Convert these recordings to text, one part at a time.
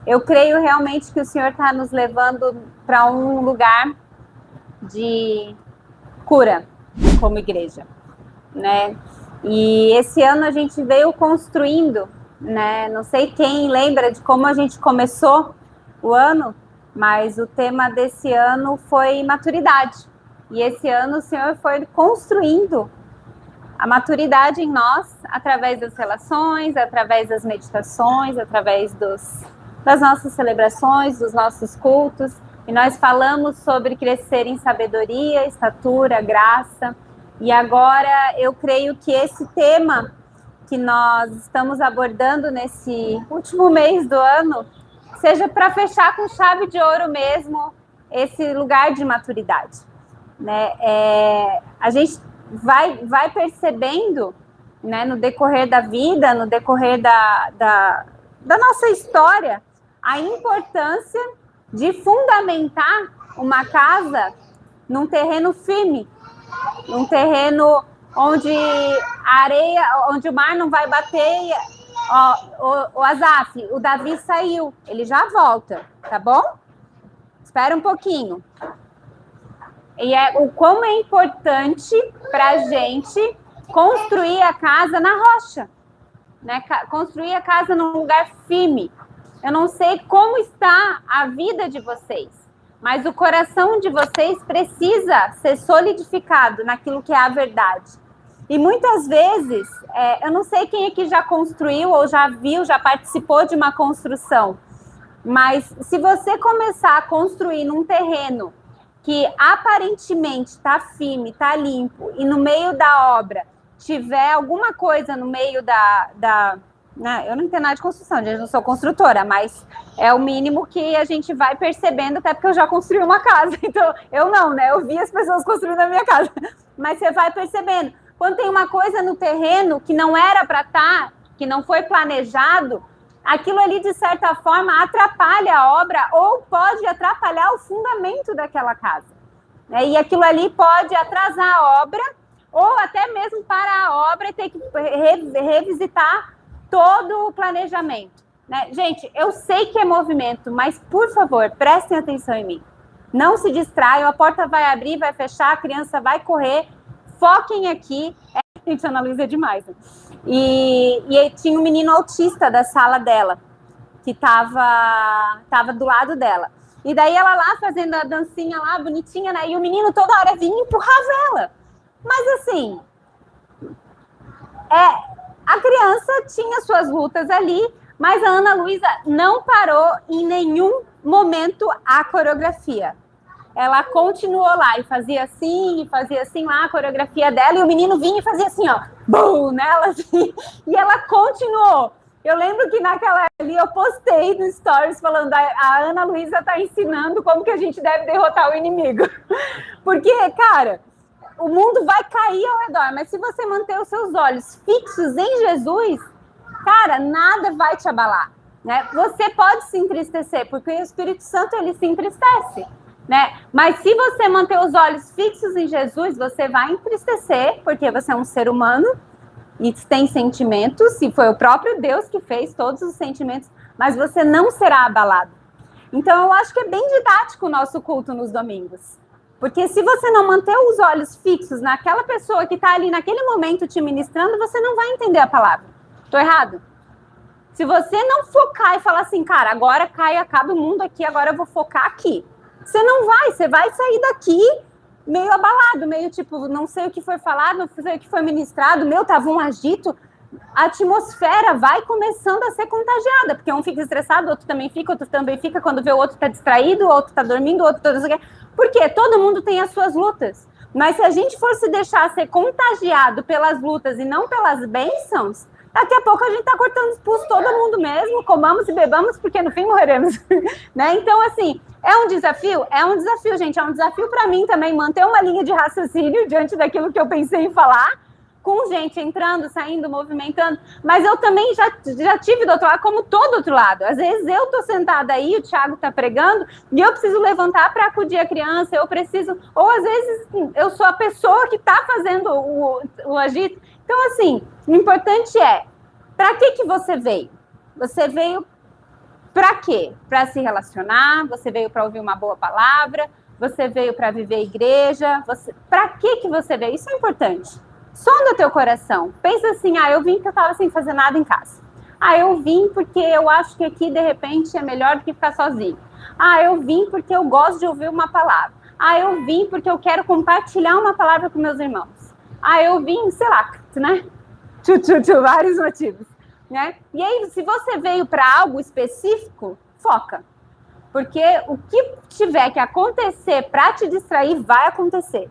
eu creio realmente que o Senhor está nos levando para um lugar de cura como igreja, né? E esse ano a gente veio construindo, né? Não sei quem lembra de como a gente começou o ano, mas o tema desse ano foi maturidade. E esse ano o Senhor foi construindo a maturidade em nós através das relações, através das meditações, através das nossas celebrações, dos nossos cultos. E nós falamos sobre crescer em sabedoria, estatura, graça. E agora eu creio que esse tema que nós estamos abordando nesse último mês do ano seja para fechar com chave de ouro mesmo esse lugar de maturidade, né? A gente vai percebendo, né, no decorrer da vida, no decorrer da nossa história, a importância de fundamentar uma casa num terreno firme, num terreno onde a areia, onde o mar não vai bater. O Azaf, o Davi saiu, ele já volta, tá bom? Espera um pouquinho. E o quão é importante para a gente construir a casa na rocha, né? Construir a casa num lugar firme. Eu não sei como está a vida de vocês, mas o coração de vocês precisa ser solidificado naquilo que é a verdade. E muitas vezes, eu não sei quem aqui já construiu ou já viu, já participou de uma construção, mas se você começar a construir num terreno que aparentemente está firme, está limpo, e no meio da obra tiver alguma coisa no meio né, eu não entendo nada de construção, eu não sou construtora, mas é o mínimo que a gente vai percebendo, até porque eu já construí uma casa, então eu não, né? Eu vi as pessoas construindo a minha casa, mas você vai percebendo. Quando tem uma coisa no terreno que não era para estar, que não foi planejado, aquilo ali, de certa forma, atrapalha a obra ou pode atrapalhar o fundamento daquela casa, né? E aquilo ali pode atrasar a obra ou até mesmo parar a obra e ter que revisitar todo o planejamento, né? Gente, eu sei que é movimento, mas, por favor, prestem atenção em mim. Não se distraiam, a porta vai abrir, vai fechar, a criança vai correr. Foquem aqui. Gente, a Ana Luísa é demais, né? E tinha um menino autista da sala dela, que tava do lado dela. E daí ela lá fazendo a dancinha lá, bonitinha, né? E o menino toda hora vinha e empurrava ela. Mas assim, a criança tinha suas lutas ali, mas a Ana Luísa não parou em nenhum momento a coreografia. Ela continuou lá e fazia assim lá a coreografia dela, e o menino vinha e fazia assim, ó, bum, nela assim, e ela continuou. Eu lembro que naquela ali eu postei no Stories falando, a Ana Luísa tá ensinando como que a gente deve derrotar o inimigo. Porque, cara, o mundo vai cair ao redor, mas se você manter os seus olhos fixos em Jesus, cara, nada vai te abalar, né? Você pode se entristecer, porque o Espírito Santo, ele se entristece, né? Mas se você manter os olhos fixos em Jesus, você vai entristecer, porque você é um ser humano e tem sentimentos, e foi o próprio Deus que fez todos os sentimentos, mas você não será abalado. Então, eu acho que é bem didático o nosso culto nos domingos. Porque se você não manter os olhos fixos naquela pessoa que está ali naquele momento te ministrando, você não vai entender a palavra. Estou errado? Se você não focar e falar assim, cara, agora acaba o mundo aqui, agora eu vou focar aqui. Você vai sair daqui meio abalado, meio tipo, não sei o que foi falado, não sei o que foi ministrado, tava um agito. A atmosfera vai começando a ser contagiada, porque um fica estressado, outro também fica, quando vê o outro tá distraído, o outro tá dormindo, o outro tá... Porque todo mundo tem as suas lutas. Mas se a gente for se deixar ser contagiado pelas lutas e não pelas bênçãos, daqui a pouco a gente tá cortando os pulsos todo mundo mesmo, comamos e bebamos, porque no fim morreremos. Né? Então, assim, é um desafio? É um desafio, gente. É um desafio para mim também manter uma linha de raciocínio diante daquilo que eu pensei em falar, com gente entrando, saindo, movimentando, mas eu também já tive do outro lado, como todo outro lado. Às vezes eu tô sentada aí, o Thiago tá pregando, e eu preciso levantar para acudir a criança, ou às vezes eu sou a pessoa que tá fazendo o agito. Então, assim, o importante é, para que você veio? Você veio Para quê? Para se relacionar, você veio para ouvir uma boa palavra, você veio para viver a igreja, para que você veio? Isso é importante. Sonda teu coração. Pensa assim, eu vim porque eu estava sem fazer nada em casa. Eu vim porque eu acho que aqui, de repente, é melhor do que ficar sozinho. Eu vim porque eu gosto de ouvir uma palavra. Eu vim porque eu quero compartilhar uma palavra com meus irmãos. Eu vim, sei lá, né? Vários motivos, né? E aí, se você veio para algo específico, foca. Porque o que tiver que acontecer para te distrair, vai acontecer.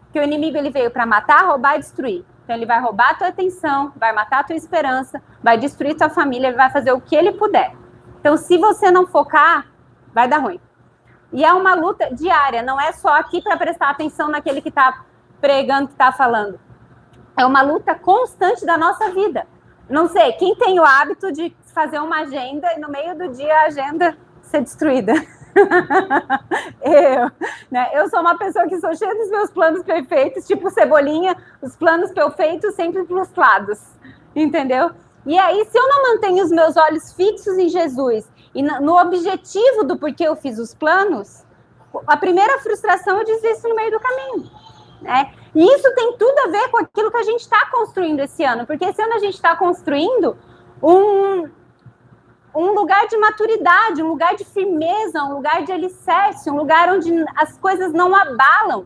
Porque o inimigo, ele veio para matar, roubar e destruir. Então, ele vai roubar a tua atenção, vai matar a tua esperança, vai destruir tua família, ele vai fazer o que ele puder. Então, se você não focar, vai dar ruim. E é uma luta diária, não é só aqui para prestar atenção naquele que está pregando, que está falando. É uma luta constante da nossa vida. Não sei, quem tem o hábito de fazer uma agenda e no meio do dia a agenda ser destruída? Eu sou uma pessoa que sou cheia dos meus planos perfeitos, tipo Cebolinha, os planos perfeitos sempre frustrados, entendeu? E aí, se eu não mantenho os meus olhos fixos em Jesus e no objetivo do porquê eu fiz os planos, a primeira frustração eu desisto no meio do caminho, né? E isso tem tudo a ver com aquilo que a gente está construindo esse ano, porque esse ano a gente está construindo um lugar de maturidade, um lugar de firmeza, um lugar de alicerce, um lugar onde as coisas não abalam,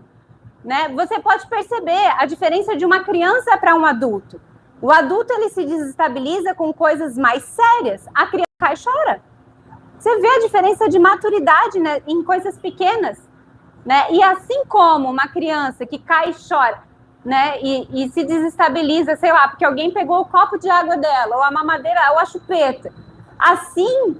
né? Você pode perceber a diferença de uma criança para um adulto. O adulto, ele se desestabiliza com coisas mais sérias, a criança cai e chora. Você vê a diferença de maturidade, né, em coisas pequenas, né? E assim como uma criança que cai e chora, né, e se desestabiliza, sei lá, porque alguém pegou o copo de água dela, ou a mamadeira, ou a chupeta. Assim,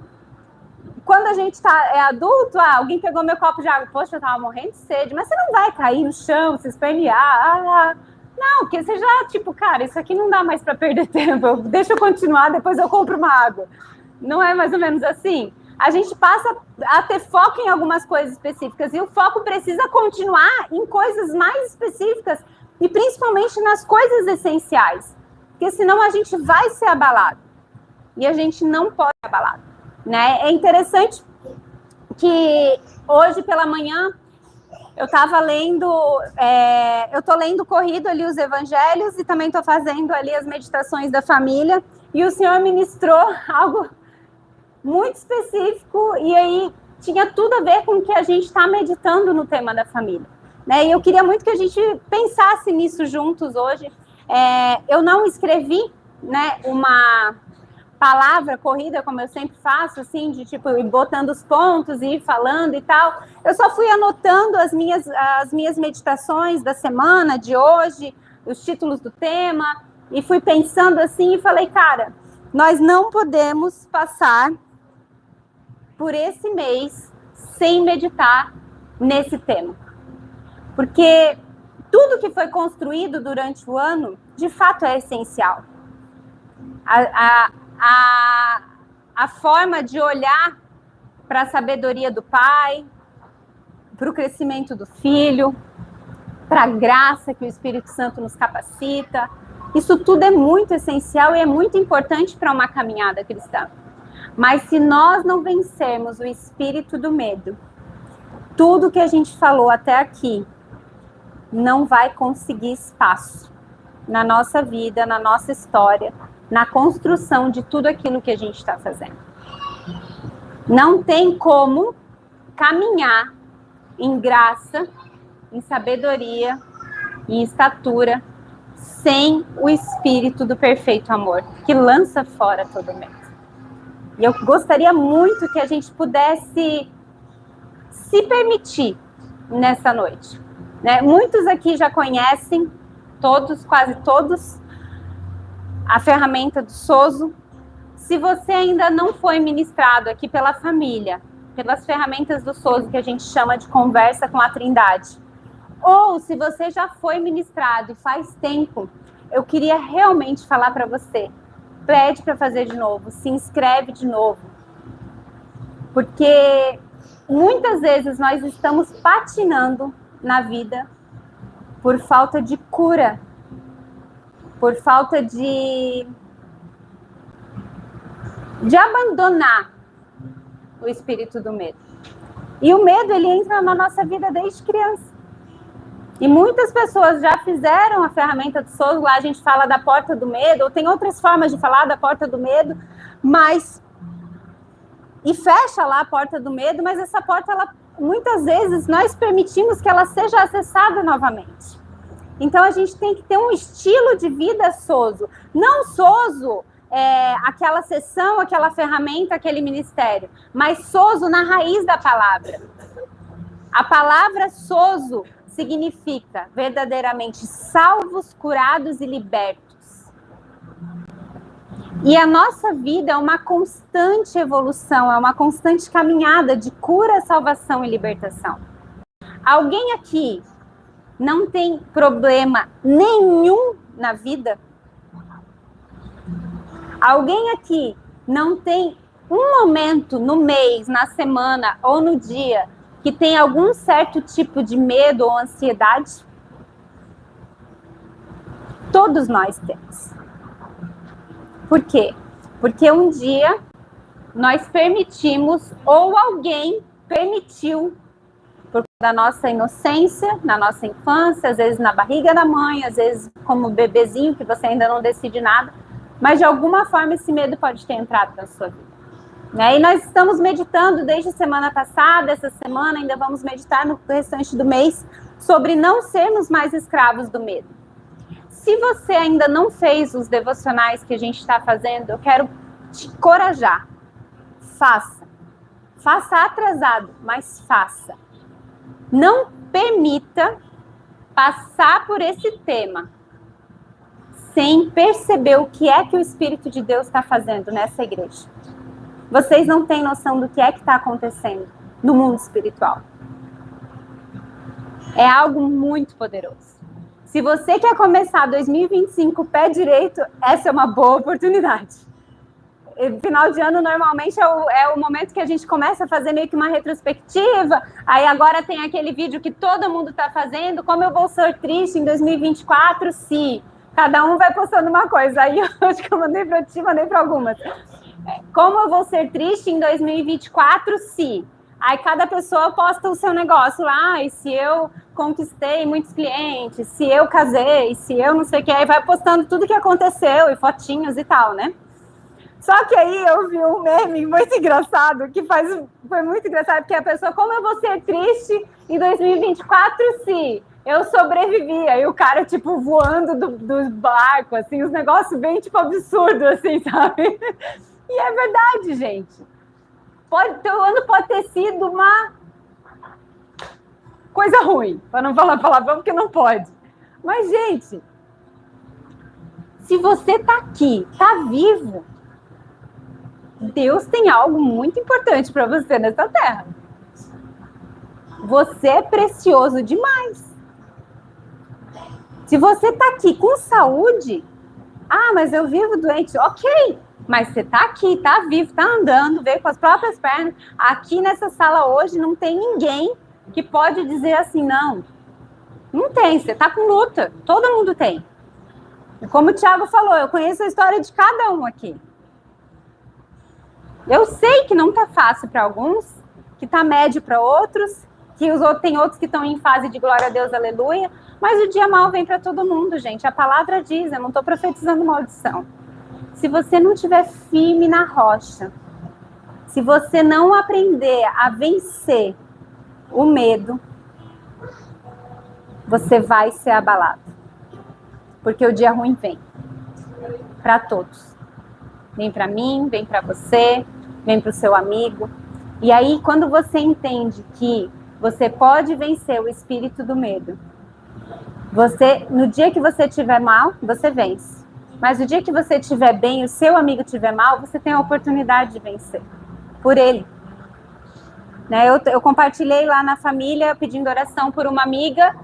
quando a gente é adulto, alguém pegou meu copo de água, poxa, eu tava morrendo de sede, mas você não vai cair no chão, se espernear, não, porque você já, tipo, cara, isso aqui não dá mais para perder tempo, deixa eu continuar, depois eu compro uma água. Não é mais ou menos assim? A gente passa a ter foco em algumas coisas específicas, e o foco precisa continuar em coisas mais específicas, e principalmente nas coisas essenciais, porque senão a gente vai ser abalado. E a gente não pode ser abalado, né? É interessante que hoje pela manhã eu estava lendo, eu estou lendo corrido ali os evangelhos e também estou fazendo ali as meditações da família, e o Senhor ministrou algo muito específico, e aí tinha tudo a ver com o que a gente está meditando no tema da família, né? E eu queria muito que a gente pensasse nisso juntos hoje. Eu não escrevi, né, uma palavra corrida, como eu sempre faço, assim, de tipo, ir botando os pontos e ir falando e tal. Eu só fui anotando as minhas meditações da semana, de hoje, os títulos do tema, e fui pensando assim e falei, cara, nós não podemos passar por esse mês sem meditar nesse tema. Porque tudo que foi construído durante o ano, de fato, é essencial. A forma de olhar para a sabedoria do pai, para o crescimento do filho, para a graça que o Espírito Santo nos capacita, isso tudo é muito essencial e é muito importante para uma caminhada cristã. Mas se nós não vencermos o espírito do medo, tudo que a gente falou até aqui não vai conseguir espaço na nossa vida, na nossa história, na construção de tudo aquilo que a gente está fazendo. Não tem como caminhar em graça, em sabedoria, em estatura, sem o espírito do perfeito amor, que lança fora todo medo. E eu gostaria muito que a gente pudesse se permitir nessa noite, né? Muitos aqui já conhecem, todos, quase todos, a ferramenta do SOSO. Se você ainda não foi ministrado aqui pela família, pelas ferramentas do SOSO, que a gente chama de conversa com a Trindade, ou se você já foi ministrado e faz tempo, eu queria realmente falar para você, pede para fazer de novo, se inscreve de novo, porque muitas vezes nós estamos patinando na vida por falta de cura, por falta de abandonar o espírito do medo. E o medo, ele entra na nossa vida desde criança. E muitas pessoas já fizeram a ferramenta do SOS, lá a gente fala da porta do medo, ou tem outras formas de falar da porta do medo, mas... E fecha lá a porta do medo, mas essa porta, ela, muitas vezes, nós permitimos que ela seja acessada novamente. Então, a gente tem que ter um estilo de vida SOSO. Não SOSO, aquela sessão, aquela ferramenta, aquele ministério, mas SOSO na raiz da palavra. A palavra SOSO significa verdadeiramente salvos, curados e libertos. E a nossa vida é uma constante evolução, é uma constante caminhada de cura, salvação e libertação. Alguém aqui não tem problema nenhum na vida? Alguém aqui não tem um momento no mês, na semana ou no dia que tem algum certo tipo de medo ou ansiedade? Todos nós temos. Por quê? Porque um dia nós permitimos, ou alguém permitiu, por causa da nossa inocência, na nossa infância, às vezes na barriga da mãe, às vezes como bebezinho, que você ainda não decide nada, mas de alguma forma esse medo pode ter entrado na sua vida. E nós estamos meditando desde a semana passada, essa semana ainda vamos meditar no restante do mês, sobre não sermos mais escravos do medo. Se você ainda não fez os devocionais que a gente está fazendo, eu quero te encorajar. Faça. Faça atrasado, mas faça. Não permita passar por esse tema sem perceber o que é que o Espírito de Deus está fazendo nessa igreja. Vocês não têm noção do que é que está acontecendo no mundo espiritual. É algo muito poderoso. Se você quer começar 2025 pé direito, essa é uma boa oportunidade. Final de ano, normalmente, é o momento que a gente começa a fazer meio que uma retrospectiva. Aí agora tem aquele vídeo que todo mundo está fazendo. Como eu vou ser triste em 2024 se... Cada um vai postando uma coisa. Aí eu acho que eu mandei para ti, mandei para algumas. Como eu vou ser triste em 2024 se... Aí cada pessoa posta o seu negócio lá, e se eu conquistei muitos clientes, se eu casei, se eu não sei o que, aí vai postando tudo que aconteceu, e fotinhos e tal, né? Só que aí eu vi um meme muito engraçado, foi muito engraçado, porque a pessoa, como eu vou ser triste em 2024 se eu sobrevivi? Aí o cara, tipo, voando do barco, assim, os negócios bem, tipo, absurdos, assim, sabe? E é verdade, gente. O ano pode ter sido uma coisa ruim, para não falar palavrão, porque não pode. Mas, gente, se você tá aqui, tá vivo, Deus tem algo muito importante para você nessa terra. Você é precioso demais. Se você tá aqui com saúde, mas eu vivo doente, ok. Mas você tá aqui, tá vivo, tá andando, veio com as próprias pernas. Aqui nessa sala hoje não tem ninguém que pode dizer assim, não. Não tem, você tá com luta. Todo mundo tem. E como o Thiago falou, eu conheço a história de cada um aqui. Eu sei que não tá fácil para alguns, que tá médio para outros, que tem outros que estão em fase de glória a Deus, aleluia. Mas o dia mal vem para todo mundo, gente. A palavra diz, eu não tô profetizando maldição. Se você não estiver firme na rocha, se você não aprender a vencer o medo, você vai ser abalado. Porque o dia ruim vem para todos. Vem para mim, vem para você, vem para o seu amigo. E aí, quando você entende que você pode vencer o espírito do medo, no dia que você estiver mal, você vence. Mas o dia que você estiver bem, o seu amigo estiver mal, você tem a oportunidade de vencer por ele. Né? Eu compartilhei lá na família, pedindo oração por uma amiga.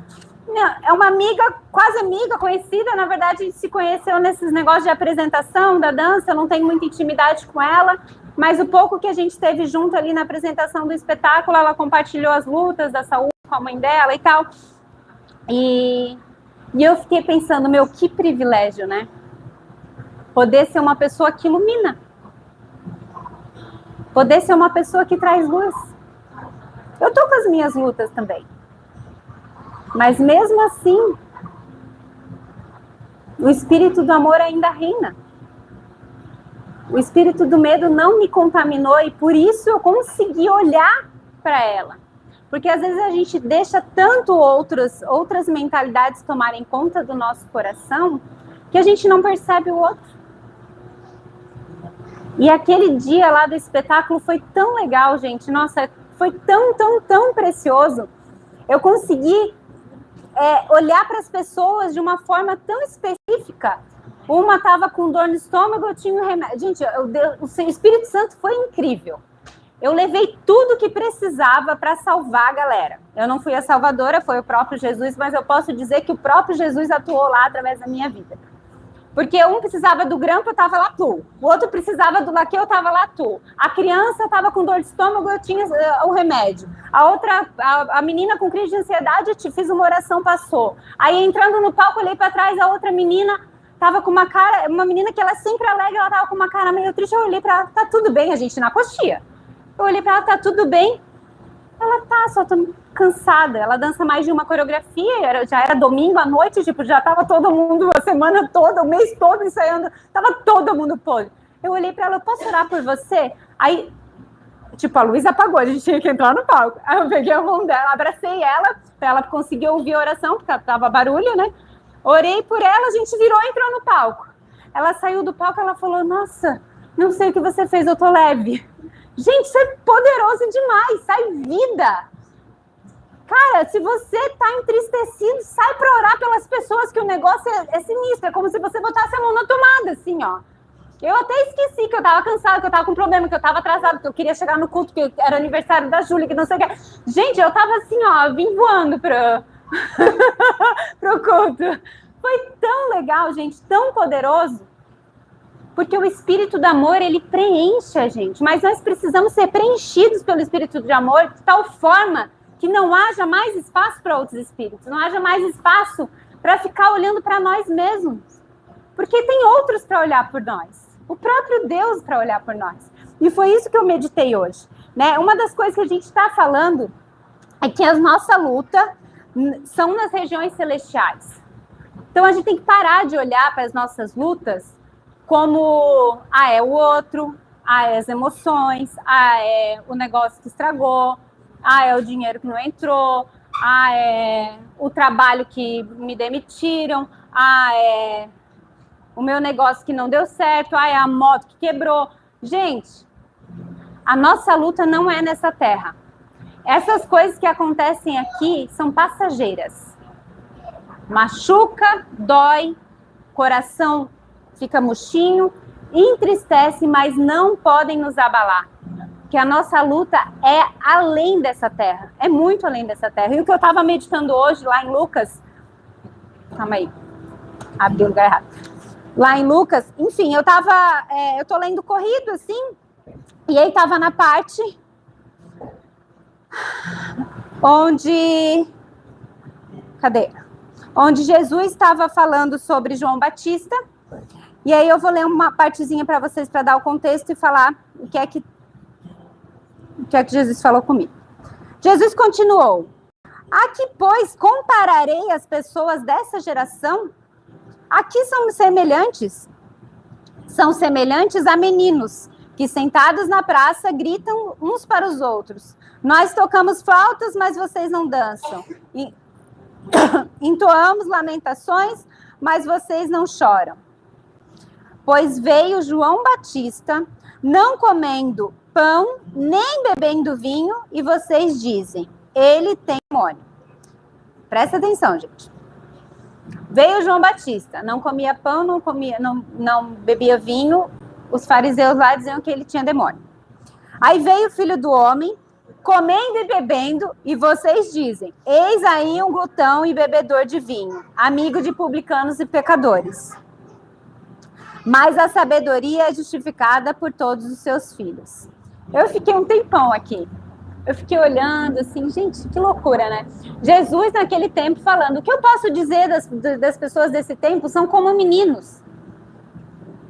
É uma amiga, quase amiga, conhecida. Na verdade, a gente se conheceu nesses negócios de apresentação, da dança. Eu não tenho muita intimidade com ela. Mas o pouco que a gente teve junto ali na apresentação do espetáculo, ela compartilhou as lutas da saúde com a mãe dela e tal. E eu fiquei pensando, meu, que privilégio, né? Poder ser uma pessoa que ilumina. Poder ser uma pessoa que traz luz. Eu tô com as minhas lutas também. Mas mesmo assim, o espírito do amor ainda reina. O espírito do medo não me contaminou e por isso eu consegui olhar para ela. Porque às vezes a gente deixa tanto outras mentalidades tomarem conta do nosso coração que a gente não percebe o outro. E aquele dia lá do espetáculo foi tão legal, gente. Nossa, foi tão precioso. Eu consegui olhar para as pessoas de uma forma tão específica. Uma estava com dor no estômago, eu tinha um remédio. Gente, o Espírito Santo foi incrível. Eu levei tudo que precisava para salvar a galera. Eu não fui a salvadora, foi o próprio Jesus, mas eu posso dizer que o próprio Jesus atuou lá através da minha vida. Porque um precisava do grampo, eu estava lá, tu. O outro precisava do laque, eu estava lá, tu. A criança estava com dor de estômago, eu tinha o remédio. A outra, a menina com crise de ansiedade, eu fiz uma oração, passou. Aí entrando no palco, olhei para trás, a outra menina estava com uma cara, uma menina que ela é sempre alegre, ela estava com uma cara meio triste, eu olhei para ela, tá tudo bem, a gente na coxia. Eu olhei para ela, tá tudo bem? Ela tá, só tô cansada. Ela dança mais de uma coreografia, já era domingo à noite, tipo, já tava todo mundo, a semana toda, o mês todo ensaiando, tava todo mundo podre. Eu olhei para ela, eu posso orar por você? Aí, tipo, a luz apagou, a gente tinha que entrar no palco. Aí eu peguei a mão dela, abracei ela, pra ela conseguir ouvir a oração, porque tava barulho, né? Orei por ela, a gente virou e entrou no palco. Ela saiu do palco, ela falou, nossa, não sei o que você fez, eu tô leve. Gente, isso é poderoso demais, sai vida. Cara, se você tá entristecido, sai pra orar pelas pessoas, que o negócio é sinistro. É como se você botasse a mão na tomada, assim, ó. Eu até esqueci que eu tava cansada, que eu tava com problema, que eu tava atrasada, que eu queria chegar no culto, que era aniversário da Júlia, que não sei o que. Gente, eu tava assim, ó, vim voando pro culto. Foi tão legal, gente, tão poderoso. Porque o espírito do amor, ele preenche a gente. Mas nós precisamos ser preenchidos pelo espírito de amor de tal forma que não haja mais espaço para outros espíritos. Não haja mais espaço para ficar olhando para nós mesmos. Porque tem outros para olhar por nós. O próprio Deus para olhar por nós. E foi isso que eu meditei hoje. Né? Uma das coisas que a gente está falando é que a nossa luta são nas regiões celestiais. Então a gente tem que parar de olhar para as nossas lutas como, é o outro, é as emoções, é o negócio que estragou, é o dinheiro que não entrou, é o trabalho que me demitiram, é o meu negócio que não deu certo, é a moto que quebrou. Gente, a nossa luta não é nessa terra. Essas coisas que acontecem aqui são passageiras. Machuca, dói, coração fica murchinho, entristece, mas não podem nos abalar. Que a nossa luta é além dessa terra, é muito além dessa terra. E o que eu estava meditando hoje lá em Lucas, calma aí, abri o lugar errado. Lá em Lucas, enfim, eu tô lendo corrido assim, e aí tava na parte onde, onde Jesus estava falando sobre João Batista. E aí eu vou ler uma partezinha para vocês para dar o contexto e falar o que é que Jesus falou comigo. Jesus continuou: a que, pois, compararei as pessoas dessa geração? Aqui são semelhantes a meninos que, sentados na praça, gritam uns para os outros: nós tocamos flautas, mas vocês não dançam. E entoamos lamentações, mas vocês não choram. Pois veio João Batista, não comendo pão, nem bebendo vinho, e vocês dizem, ele tem demônio. Presta atenção, gente. Veio João Batista, não comia pão, não bebia vinho, os fariseus lá diziam que ele tinha demônio. Aí veio o Filho do Homem, comendo e bebendo, e vocês dizem, eis aí um glutão e bebedor de vinho, amigo de publicanos e pecadores. Mas a sabedoria é justificada por todos os seus filhos. Eu fiquei um tempão aqui. Eu fiquei olhando assim, gente, que loucura, né? Jesus naquele tempo falando, o que eu posso dizer das pessoas desse tempo são como meninos.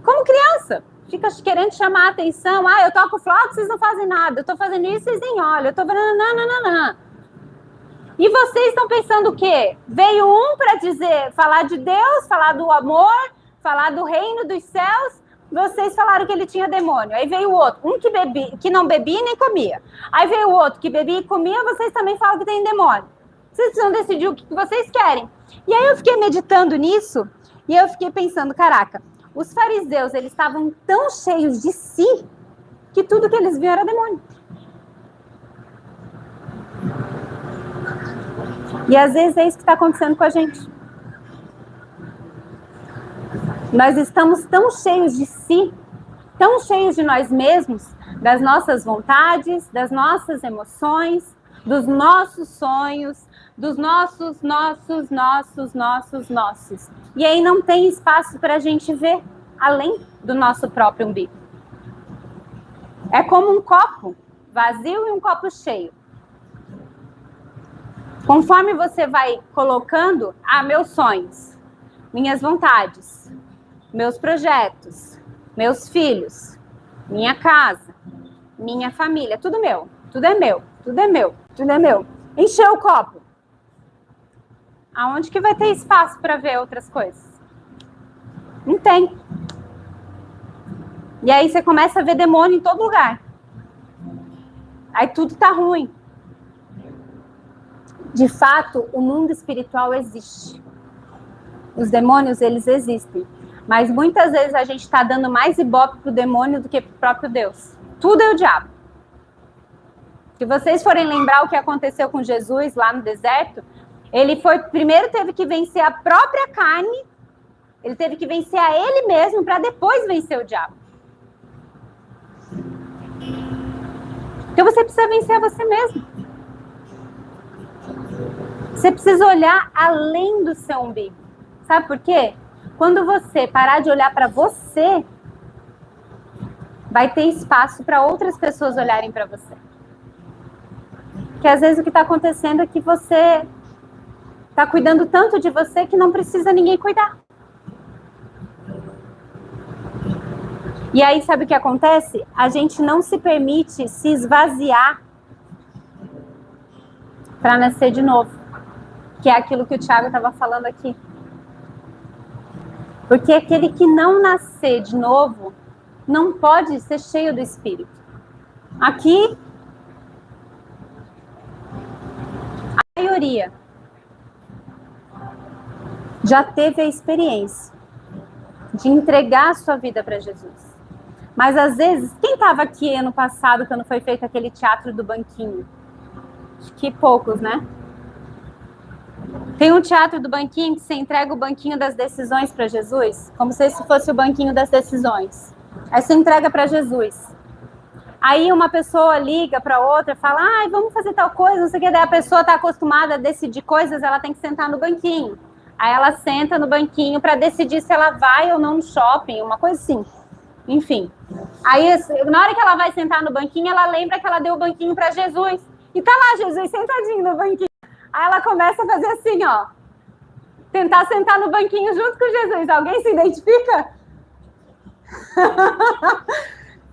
Como criança. fica querendo chamar a atenção. Ah, eu toco flauta, vocês não fazem nada. Eu tô fazendo isso, vocês nem olham. Eu tô fazendo... Não. E vocês estão pensando o quê? Veio um para dizer, falar de Deus, falar do amor, falar do reino dos céus. Vocês falaram que ele tinha demônio. Aí veio o outro, um que não bebia nem comia. Aí veio o outro que bebia e comia, vocês também falam que tem demônio. Vocês precisam decidir o que vocês querem. E aí eu fiquei meditando nisso e eu fiquei pensando, caraca, os fariseus, eles estavam tão cheios de si que tudo que eles viam era demônio. E às vezes é isso que está acontecendo com a gente. Nós estamos tão cheios de si, tão cheios de nós mesmos, das nossas vontades, das nossas emoções, dos nossos sonhos, dos nossos. E aí não tem espaço para a gente ver além do nosso próprio umbigo. É como um copo vazio e um copo cheio. Conforme você vai colocando, meus sonhos, minhas vontades, meus projetos, meus filhos, minha casa, minha família, tudo meu, tudo é meu, tudo é meu, tudo é meu. Encheu o copo. Aonde que vai ter espaço para ver outras coisas? Não tem. E aí você começa a ver demônio em todo lugar. Aí tudo tá ruim. De fato, o mundo espiritual existe. Os demônios, eles existem. Mas muitas vezes a gente está dando mais ibope pro demônio do que pro próprio Deus. Tudo é o diabo. Se vocês forem lembrar o que aconteceu com Jesus lá no deserto, ele primeiro teve que vencer a própria carne, ele teve que vencer a ele mesmo para depois vencer o diabo. Então você precisa vencer a você mesmo. Você precisa olhar além do seu umbigo. Sabe por quê? Quando você parar de olhar para você, vai ter espaço para outras pessoas olharem para você. Porque às vezes o que está acontecendo é que você está cuidando tanto de você que não precisa ninguém cuidar. E aí sabe o que acontece? A gente não se permite se esvaziar para nascer de novo. Que é aquilo que o Thiago estava falando aqui. Porque aquele que não nascer de novo não pode ser cheio do Espírito. Aqui, a maioria já teve a experiência de entregar a sua vida para Jesus. Mas às vezes, quem estava aqui ano passado, quando foi feito aquele teatro do banquinho? Acho que poucos, né? Tem um teatro do banquinho que você entrega o banquinho das decisões para Jesus, como se esse fosse o banquinho das decisões. Aí você entrega para Jesus. Aí uma pessoa liga para outra e fala, vamos fazer tal coisa, não sei o que. Daí a pessoa está acostumada a decidir coisas, ela tem que sentar no banquinho. Aí ela senta no banquinho para decidir se ela vai ou não no shopping, uma coisa assim. Enfim. Aí na hora que ela vai sentar no banquinho, ela lembra que ela deu o banquinho para Jesus. E tá lá Jesus sentadinho no banquinho. Aí ela começa a fazer assim, ó. Tentar sentar no banquinho junto com Jesus. Alguém se identifica?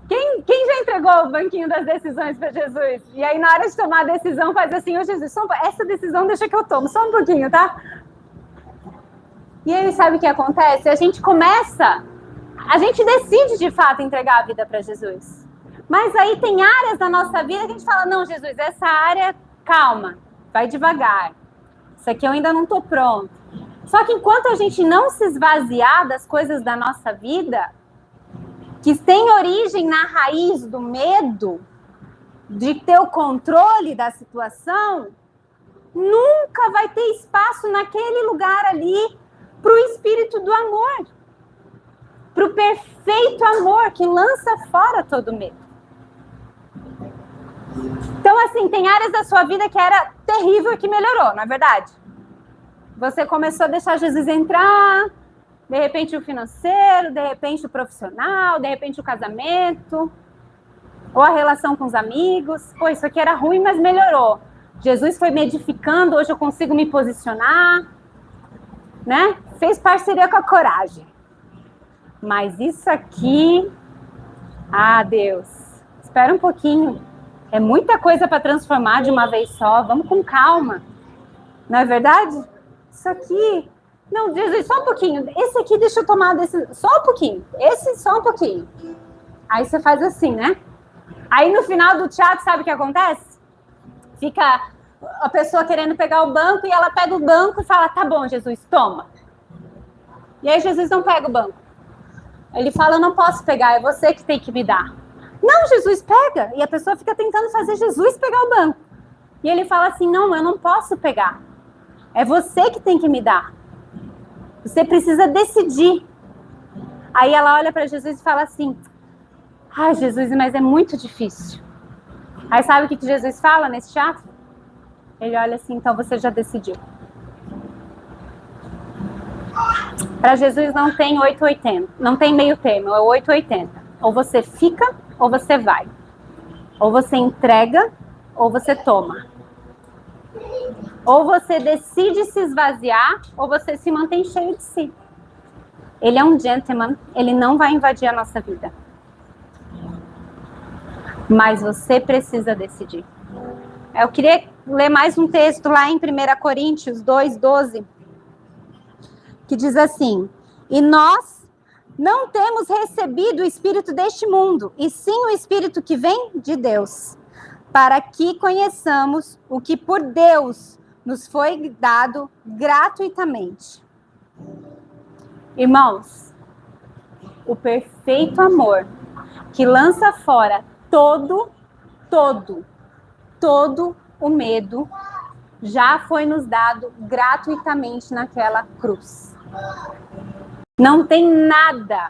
Quem já entregou o banquinho das decisões para Jesus? E aí, na hora de tomar a decisão, faz assim, Jesus, essa decisão deixa que eu tomo, só um pouquinho, tá? E aí, sabe o que acontece? A gente decide, de fato, entregar a vida para Jesus. Mas aí tem áreas da nossa vida que a gente fala, não, Jesus, essa área, calma. Vai devagar. Isso aqui eu ainda não estou pronto. Só que enquanto a gente não se esvaziar das coisas da nossa vida, que tem origem na raiz do medo, de ter o controle da situação, nunca vai ter espaço naquele lugar ali para o espírito do amor. Para o perfeito amor que lança fora todo medo. Então, assim, tem áreas da sua vida que era terrível e que melhorou, não é verdade? Você começou a deixar Jesus entrar, de repente o financeiro, de repente o profissional, de repente o casamento, ou a relação com os amigos. Pô, isso aqui era ruim, mas melhorou. Jesus foi me edificando, hoje eu consigo me posicionar, né? Fez parceria com a coragem. Mas isso aqui Ah, Deus, espera um pouquinho. É muita coisa para transformar de uma vez só. Vamos com calma. Não é verdade? Isso aqui... Não, Jesus, só um pouquinho. Esse aqui, deixa eu tomar desse... Só um pouquinho. Esse, só um pouquinho. Aí você faz assim, né? Aí no final do teatro, sabe o que acontece? Fica a pessoa querendo pegar o banco e ela pega o banco e fala, tá bom, Jesus, toma. E aí Jesus não pega o banco. Ele fala, eu não posso pegar, é você que tem que me dar. Não, Jesus, pega. E a pessoa fica tentando fazer Jesus pegar o banco. E ele fala assim, não, eu não posso pegar. É você que tem que me dar. Você precisa decidir. Aí ela olha para Jesus e fala assim, ai, Jesus, mas é muito difícil. Aí sabe o que Jesus fala nesse teatro? Ele olha assim, então você já decidiu. Para Jesus não tem 880, não tem meio termo, é 880. Ou você fica, ou você vai. Ou você entrega, ou você toma. Ou você decide se esvaziar, ou você se mantém cheio de si. Ele é um gentleman, ele não vai invadir a nossa vida. Mas você precisa decidir. Eu queria ler mais um texto lá em 1 Coríntios 2:12, que diz assim, e nós não temos recebido o Espírito deste mundo, e sim o Espírito que vem de Deus, para que conheçamos o que por Deus nos foi dado gratuitamente. Irmãos, o perfeito amor que lança fora todo o medo já foi nos dado gratuitamente naquela cruz. Não tem nada,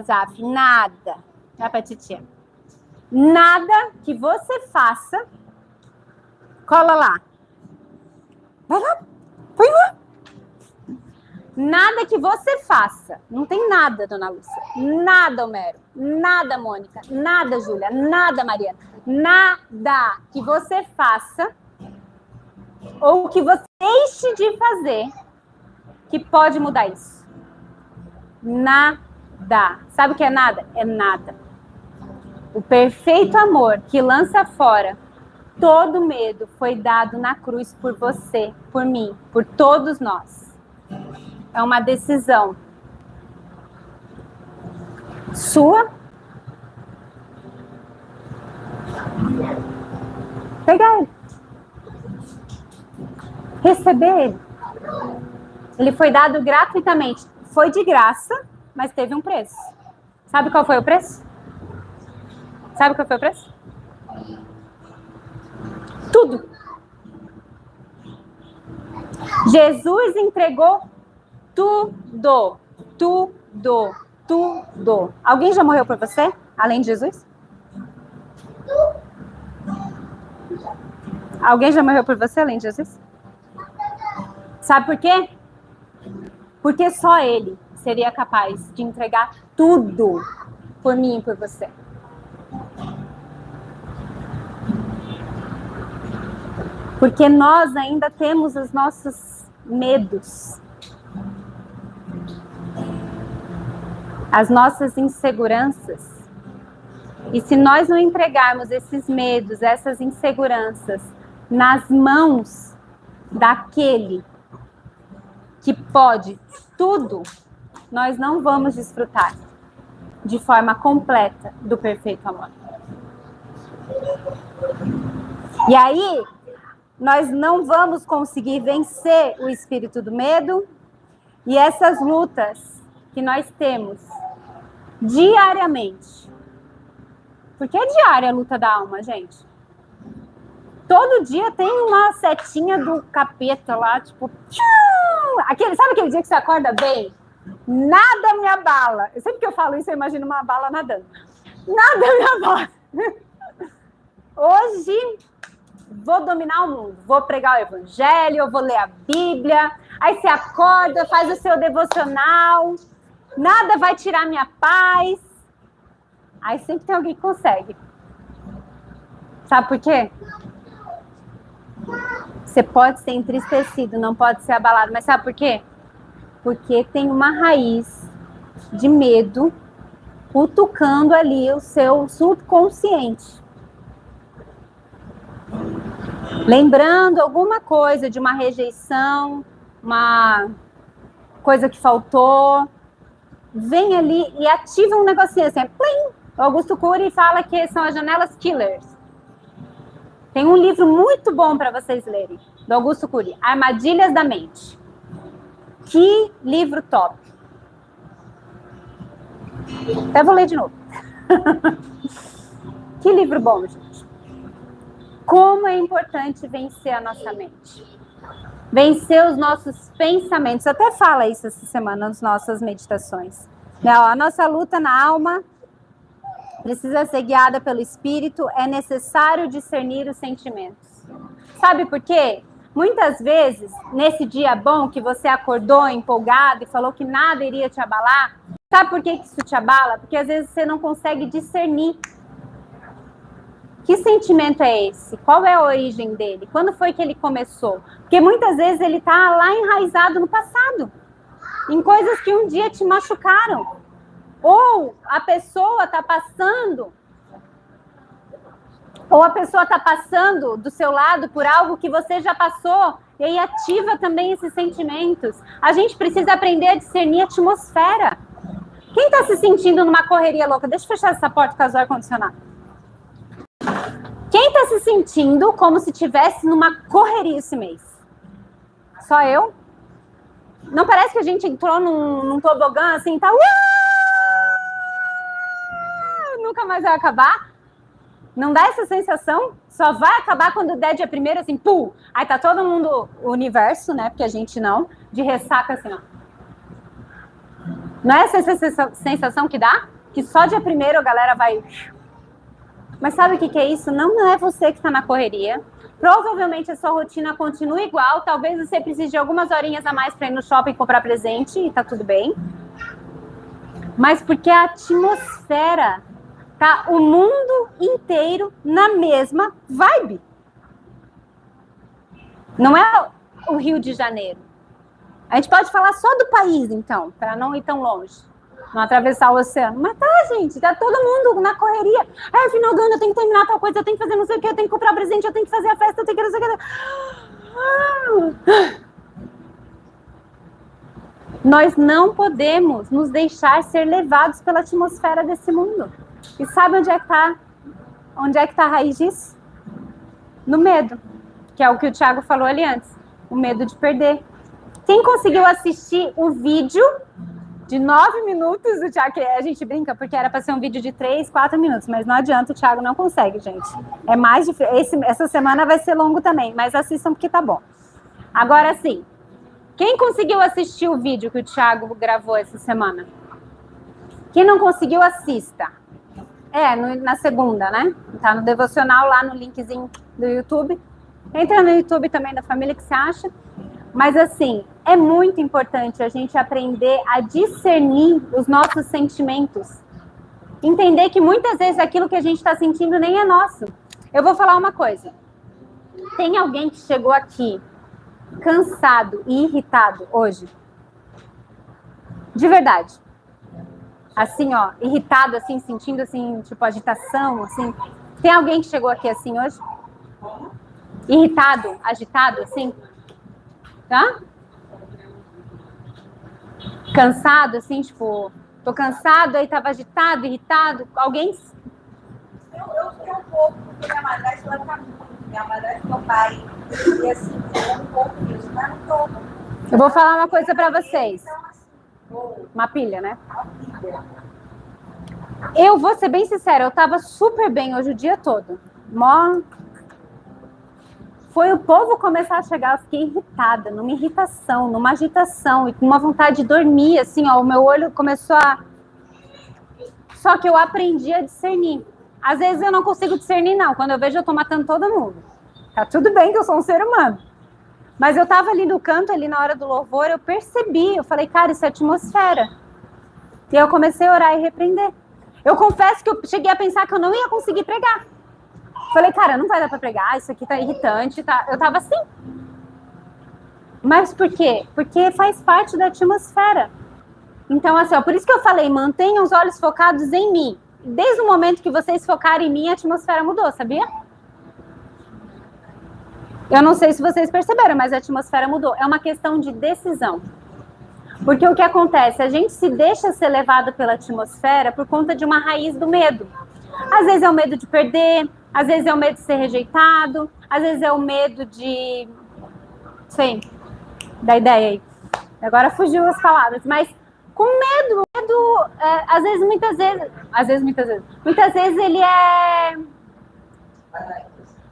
Zaf, nada. Vai pra titia. Nada que você faça, cola lá. Vai lá, põe lá. Nada que você faça, não tem nada, dona Lúcia, nada, Homero, nada, Mônica, nada, Júlia, nada, Mariana, nada que você faça ou que você deixe de fazer que pode mudar isso. Nada. Sabe o que é nada? É nada. O perfeito amor que lança fora todo medo foi dado na cruz por você, por mim, por todos nós. É uma decisão sua. Pegar ele. Receber ele. Ele foi dado gratuitamente. Foi de graça, mas teve um preço. Sabe qual foi o preço? Sabe qual foi o preço? Tudo. Jesus entregou tudo. Alguém já morreu por você, além de Jesus? Alguém já morreu por você, além de Jesus? Sabe por quê? Porque só Ele seria capaz de entregar tudo por mim e por você. Porque nós ainda temos os nossos medos, as nossas inseguranças. E se nós não entregarmos esses medos, essas inseguranças nas mãos daquele que pode tudo, nós não vamos desfrutar de forma completa do perfeito amor. E aí, nós não vamos conseguir vencer o espírito do medo e essas lutas que nós temos diariamente. Porque é diária a luta da alma, gente. Todo dia tem uma setinha do capeta lá, tipo... sabe aquele dia que você acorda bem? Nada me abala. Sempre que eu falo isso, eu imagino uma bala nadando. Nada me abala. Hoje, vou dominar o mundo. Vou pregar o evangelho, eu vou ler a Bíblia. Aí você acorda, faz o seu devocional. Nada vai tirar minha paz. Aí sempre tem alguém que consegue. Sabe por quê? Você pode ser entristecido, não pode ser abalado. Mas sabe por quê? Porque tem uma raiz de medo cutucando ali o seu subconsciente. Lembrando alguma coisa de uma rejeição, uma coisa que faltou, vem ali e ativa um negocinho assim, plim! O Augusto Cury fala que são as janelas killers. Tem um livro muito bom para vocês lerem, do Augusto Cury, Armadilhas da Mente. Que livro top! Até vou ler de novo. Que livro bom, gente. Como é importante vencer a nossa mente. Vencer os nossos pensamentos. Até fala isso essa semana nas nossas meditações. A nossa luta na alma precisa ser guiada pelo espírito. É necessário discernir os sentimentos. Sabe por quê? Muitas vezes, nesse dia bom que você acordou empolgado e falou que nada iria te abalar, sabe por que isso te abala? Porque às vezes você não consegue discernir. Que sentimento é esse? Qual é a origem dele? Quando foi que ele começou? Porque muitas vezes ele está lá enraizado no passado, em coisas que um dia te machucaram. Ou a pessoa está passando do seu lado por algo que você já passou, e aí ativa também esses sentimentos. A gente precisa aprender a discernir a atmosfera. Quem está se sentindo numa correria louca? Deixa eu fechar essa porta com o ar-condicionado. Quem está se sentindo como se estivesse numa correria esse mês? Só eu? Não parece que a gente entrou num tobogã assim, tá? Nunca mais vai acabar? Não dá essa sensação? Só vai acabar quando der dia primeiro, assim, pum! Aí tá todo mundo, o universo, né? Porque a gente não, de ressaca assim, ó. Não é essa sensação que dá? Que só dia primeiro a galera vai... Mas sabe o que é isso? Não é você que está na correria. Provavelmente a sua rotina continua igual. Talvez você precise de algumas horinhas a mais para ir no shopping comprar presente e tá tudo bem. Mas porque a atmosfera tá o mundo inteiro na mesma vibe. Não é o Rio de Janeiro. A gente pode falar só do país, então, para não ir tão longe. Não atravessar o oceano. Mas tá, gente, tá todo mundo na correria. É final do ano, eu tenho que terminar tal coisa, eu tenho que fazer não sei o que, eu tenho que comprar presente, eu tenho que fazer a festa, eu tenho que não sei o que. Nós não podemos nos deixar ser levados pela atmosfera desse mundo. E sabe onde é que tá a raiz disso? No medo, que é o que o Thiago falou ali antes. O medo de perder. Quem conseguiu assistir o vídeo de 9 minutos do Thiago, que a gente brinca, porque era para ser um vídeo de 3, 4 minutos, mas não adianta, o Thiago não consegue, gente. É mais difícil. Essa semana vai ser longo também, mas assistam porque tá bom. Agora sim, quem conseguiu assistir o vídeo que o Thiago gravou essa semana? Quem não conseguiu, assista. Na segunda, né? Tá no devocional lá no linkzinho do YouTube. Entra no YouTube também da Família Que Se Acha. Mas assim, é muito importante a gente aprender a discernir os nossos sentimentos. Entender que muitas vezes aquilo que a gente está sentindo nem é nosso. Eu vou falar uma coisa. Tem alguém que chegou aqui cansado e irritado hoje? De verdade. Assim, ó, irritado, assim, sentindo, assim, tipo, agitação, assim. Tem alguém que chegou aqui assim hoje? Irritado, agitado, assim? Tá? Cansado, assim, tipo, tô cansado, aí tava agitado, irritado. Alguém? Eu fiquei um pouco, porque minha madrasta, ela tá muito. Minha madrasta e meu pai. E assim, eu um pouco isso, mas não tô. Eu vou falar uma coisa pra vocês. Uma pilha, né? Eu vou ser bem sincera, eu tava super bem hoje o dia todo. Foi o povo começar a chegar, eu fiquei irritada, numa irritação, numa agitação, e com uma vontade de dormir, assim, ó, o meu olho começou a... Só que eu aprendi a discernir. Às vezes eu não consigo discernir, não. Quando eu vejo, eu tô matando todo mundo. Tá tudo bem que eu sou um ser humano. Mas eu tava ali no canto, ali na hora do louvor, eu percebi, eu falei, cara, isso é atmosfera. E eu comecei a orar e repreender. Eu confesso que eu cheguei a pensar que eu não ia conseguir pregar. Falei, cara, não vai dar pra pregar, isso aqui tá irritante, tá? Eu tava assim. Mas por quê? Porque faz parte da atmosfera. Então, assim, ó, por isso que eu falei, mantenham os olhos focados em mim. Desde o momento que vocês focarem em mim, a atmosfera mudou, sabia? Eu não sei se vocês perceberam, mas a atmosfera mudou. É uma questão de decisão. Porque o que acontece? A gente se deixa ser levado pela atmosfera por conta de uma raiz do medo. Às vezes é o medo de perder, às vezes é o medo de ser rejeitado, às vezes é o medo de... Sei, da ideia aí. Agora fugiu as palavras, mas com medo, às vezes, muitas vezes ele é...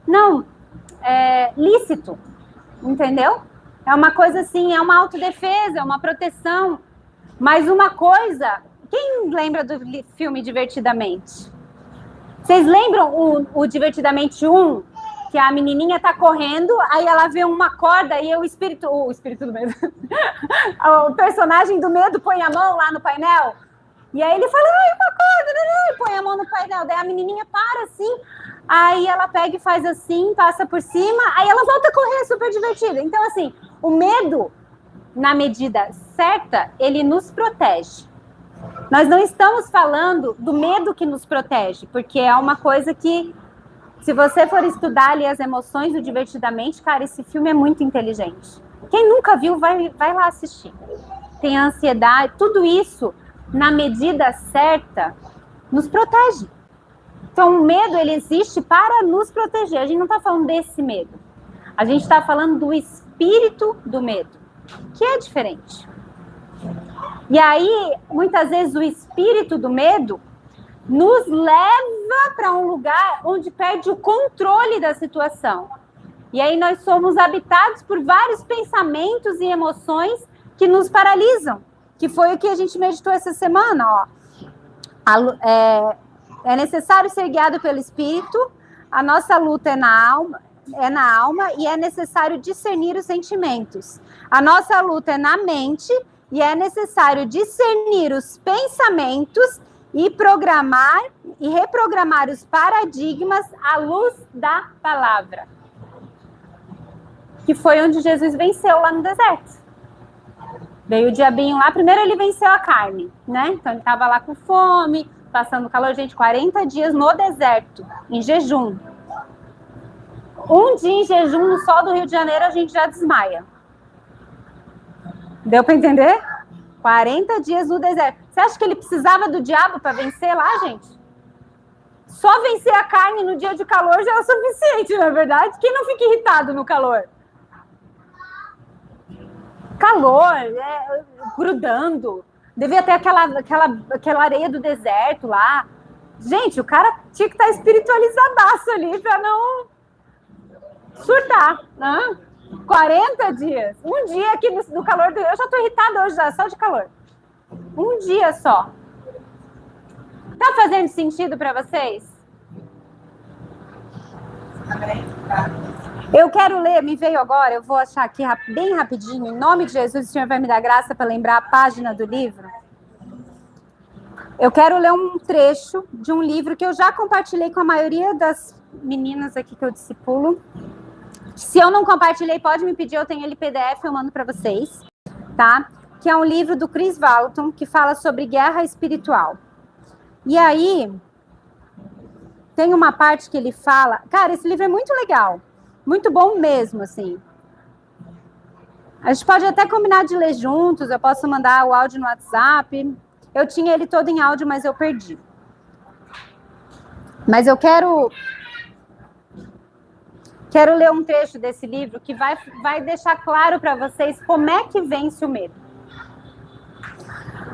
Não, é lícito, entendeu? É uma coisa assim, é uma autodefesa, é uma proteção. Mas uma coisa... Quem lembra do filme Divertidamente? Vocês lembram o Divertidamente 1? Que a menininha tá correndo, aí ela vê uma corda e o espírito do medo, o personagem do medo põe a mão lá no painel, e aí ele fala, ai, uma corda, e põe a mão no painel, daí a menininha para assim, aí ela pega e faz assim, passa por cima, aí ela volta a correr, super divertida. Então, assim, o medo, na medida certa, ele nos protege. Nós não estamos falando do medo que nos protege, porque é uma coisa que, se você for estudar ali as emoções do Divertidamente, cara, esse filme é muito inteligente. Quem nunca viu, vai lá assistir. Tem a ansiedade, tudo isso, na medida certa, nos protege. Então, o medo, ele existe para nos proteger. A gente não está falando desse medo. A gente está falando do espírito do medo, que é diferente. E aí, muitas vezes, o espírito do medo nos leva para um lugar onde perde o controle da situação. E aí nós somos habitados por vários pensamentos e emoções que nos paralisam, que foi o que a gente meditou essa semana. Ó. É necessário ser guiado pelo Espírito, a nossa luta é na alma e é necessário discernir os sentimentos. A nossa luta é na mente e é necessário discernir os pensamentos e programar e reprogramar os paradigmas à luz da palavra. Que foi onde Jesus venceu lá no deserto. Veio o diabinho lá, primeiro ele venceu a carne, né? Então ele estava lá com fome, passando calor, gente, 40 dias no deserto, em jejum. Um dia em jejum no sol do Rio de Janeiro a gente já desmaia. Deu para entender? 40 dias no deserto. Você acha que ele precisava do diabo para vencer lá, gente? Só vencer a carne no dia de calor já é o suficiente, não é verdade? Quem não fica irritado no calor? Calor, grudando. Devia ter aquela areia do deserto lá. Gente, o cara tinha que estar espiritualizadaço ali para não surtar, né? 40 dias. Um dia aqui no calor do... Eu já tô irritada hoje já, só de calor. Um dia só. Tá fazendo sentido para vocês? Eu quero ler, me veio agora, eu vou achar aqui bem rapidinho, em nome de Jesus, o Senhor vai me dar graça para lembrar a página do livro. Eu quero ler um trecho de um livro que eu já compartilhei com a maioria das meninas aqui que eu discipulo. Se eu não compartilhei, pode me pedir, eu tenho ele PDF, eu mando para vocês, tá? Que é um livro do Chris Walton, que fala sobre guerra espiritual. E aí, tem uma parte que ele fala... Cara, esse livro é muito legal, muito bom mesmo, assim. A gente pode até combinar de ler juntos, eu posso mandar o áudio no WhatsApp. Eu tinha ele todo em áudio, mas eu perdi. Mas eu quero ler um trecho desse livro que vai deixar claro para vocês como é que vence o medo.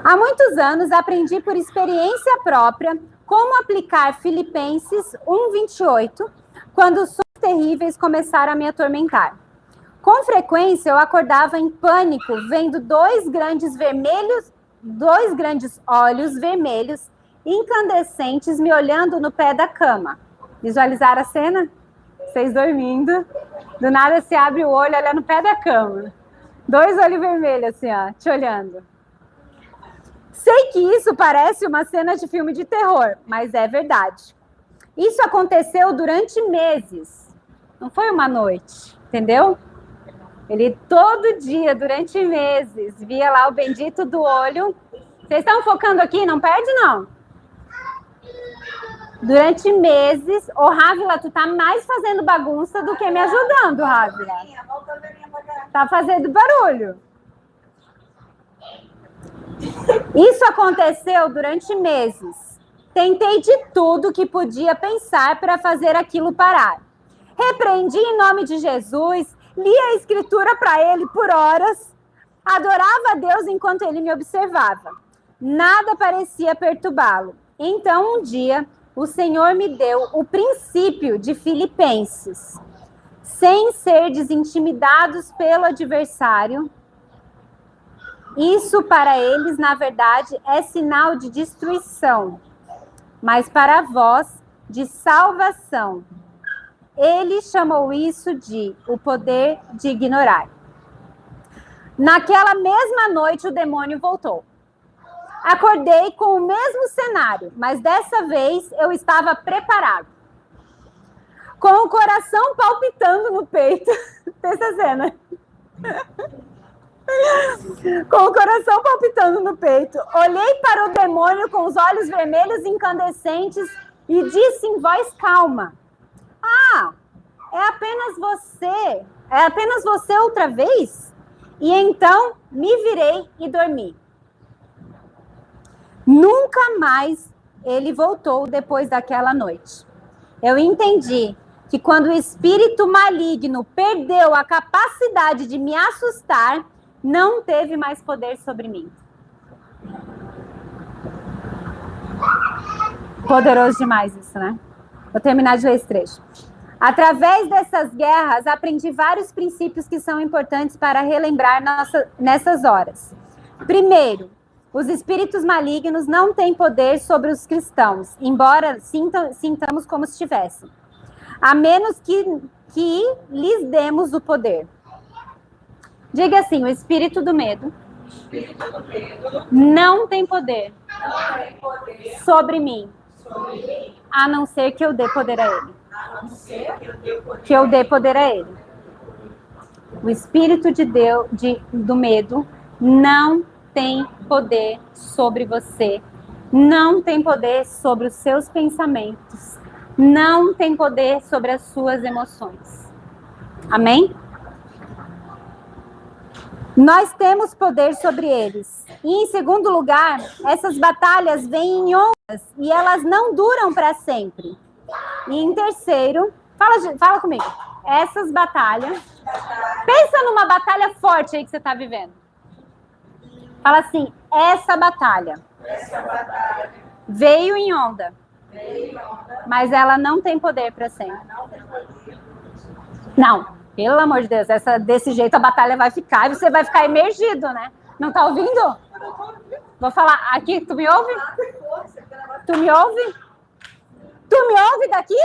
Há muitos anos aprendi por experiência própria como aplicar Filipenses 1:28 quando os sonhos terríveis começaram a me atormentar. Com frequência eu acordava em pânico, vendo dois grandes olhos vermelhos incandescentes me olhando no pé da cama. Visualizaram a cena? Vocês dormindo, do nada se abre o olho, olha no pé da cama. Dois olhos vermelhos assim, ó, te olhando. Sei que isso parece uma cena de filme de terror, mas é verdade. Isso aconteceu durante meses. Não foi uma noite, entendeu? Ele todo dia, durante meses, via lá o bendito do olho. Vocês estão focando aqui? Não perde, não. Durante meses, ô Rávila, tu tá mais fazendo bagunça do que me ajudando, Rávila. Tá fazendo barulho. Isso aconteceu durante meses. Tentei de tudo que podia pensar para fazer aquilo parar. Repreendi em nome de Jesus, li a escritura para ele por horas, adorava a Deus enquanto ele me observava. Nada parecia perturbá-lo. Então, um dia, o Senhor me deu o princípio de Filipenses. Sem ser intimidados pelo adversário, isso para eles, na verdade, é sinal de destruição, mas para vós, de salvação. Ele chamou isso de o poder de ignorar. Naquela mesma noite, o demônio voltou. Acordei com o mesmo cenário, mas dessa vez eu estava preparado. Com o coração palpitando no peito. Pensa a cena. Com o coração palpitando no peito, olhei para o demônio com os olhos vermelhos incandescentes e disse em voz calma: "Ah, é apenas você outra vez?" E então me virei e dormi. Nunca mais ele voltou depois daquela noite. Eu entendi que quando o espírito maligno perdeu a capacidade de me assustar, não teve mais poder sobre mim. Poderoso demais isso, né? Vou terminar de ler esse trecho. Através dessas guerras, aprendi vários princípios que são importantes para relembrar nessas horas. Primeiro, os espíritos malignos não têm poder sobre os cristãos, embora sintamos como se tivessem, a menos que lhes demos o poder. Diga assim: o espírito do medo não tem poder sobre mim, a não ser que eu dê poder a ele. Que eu dê poder a ele. O espírito de Deus, do medo não tem poder sobre você, não tem poder sobre os seus pensamentos, não tem poder sobre as suas emoções. Amém? Nós temos poder sobre eles. E em segundo lugar, essas batalhas vêm em ondas e elas não duram para sempre. E em terceiro, fala comigo. Essas batalhas, pensa numa batalha forte aí que você está vivendo. Fala assim: essa batalha veio em onda, mas ela não tem poder para sempre. Não. Pelo amor de Deus, desse jeito a batalha vai ficar e você vai ficar imergido, né? Não tá ouvindo? Vou falar aqui, tu me ouve? Tu me ouve? Tu me ouve daqui?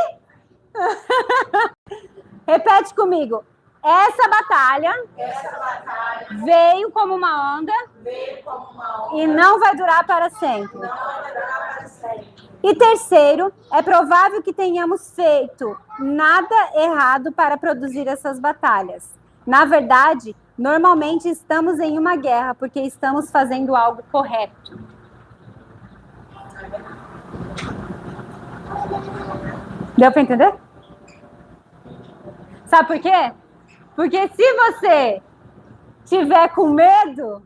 Repete comigo. Essa batalha veio como uma onda e não vai durar para sempre. E terceiro, é provável que tenhamos feito nada errado para produzir essas batalhas. Na verdade, normalmente estamos em uma guerra porque estamos fazendo algo correto. Deu para entender? Sabe por quê? Porque se você tiver com medo,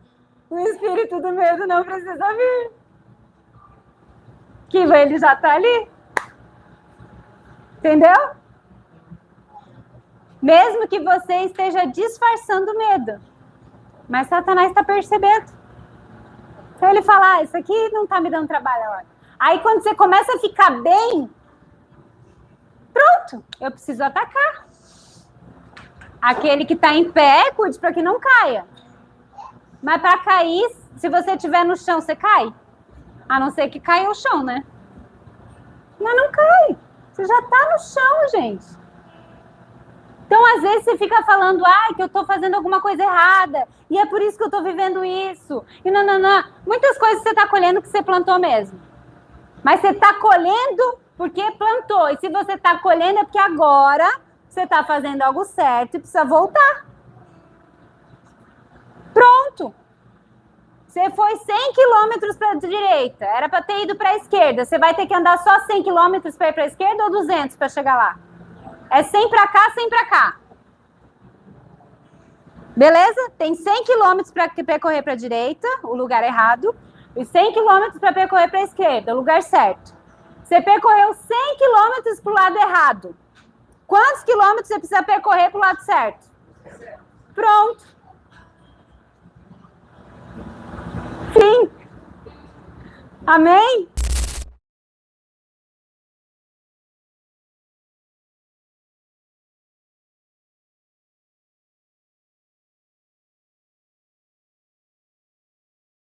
o espírito do medo não precisa vir. Que ele já está ali. Entendeu? Mesmo que você esteja disfarçando o medo. Mas Satanás está percebendo. Então ele fala: isso aqui não está me dando trabalho agora. Aí quando você começa a ficar bem, pronto, eu preciso atacar. Aquele que está em pé, cuide para que não caia. Mas para cair, se você estiver no chão, você cai? A não ser que caia o chão, né? Mas não cai. Você já tá no chão, gente. Então, às vezes, você fica falando: que eu tô fazendo alguma coisa errada. E é por isso que eu tô vivendo isso. E não. Muitas coisas você tá colhendo que você plantou mesmo. Mas você tá colhendo porque plantou. E se você tá colhendo é porque agora você tá fazendo algo certo e precisa voltar. Pronto. Você foi 100 quilômetros para a direita, era para ter ido para a esquerda. Você vai ter que andar só 100 quilômetros para ir para a esquerda ou 200 para chegar lá? É 100 para cá, 100 para cá. Beleza? Tem 100 quilômetros para percorrer para a direita, o lugar errado, e 100 quilômetros para percorrer para a esquerda, o lugar certo. Você percorreu 100 quilômetros para o lado errado. Quantos quilômetros você precisa percorrer para o lado certo? Pronto. Fim. Amém?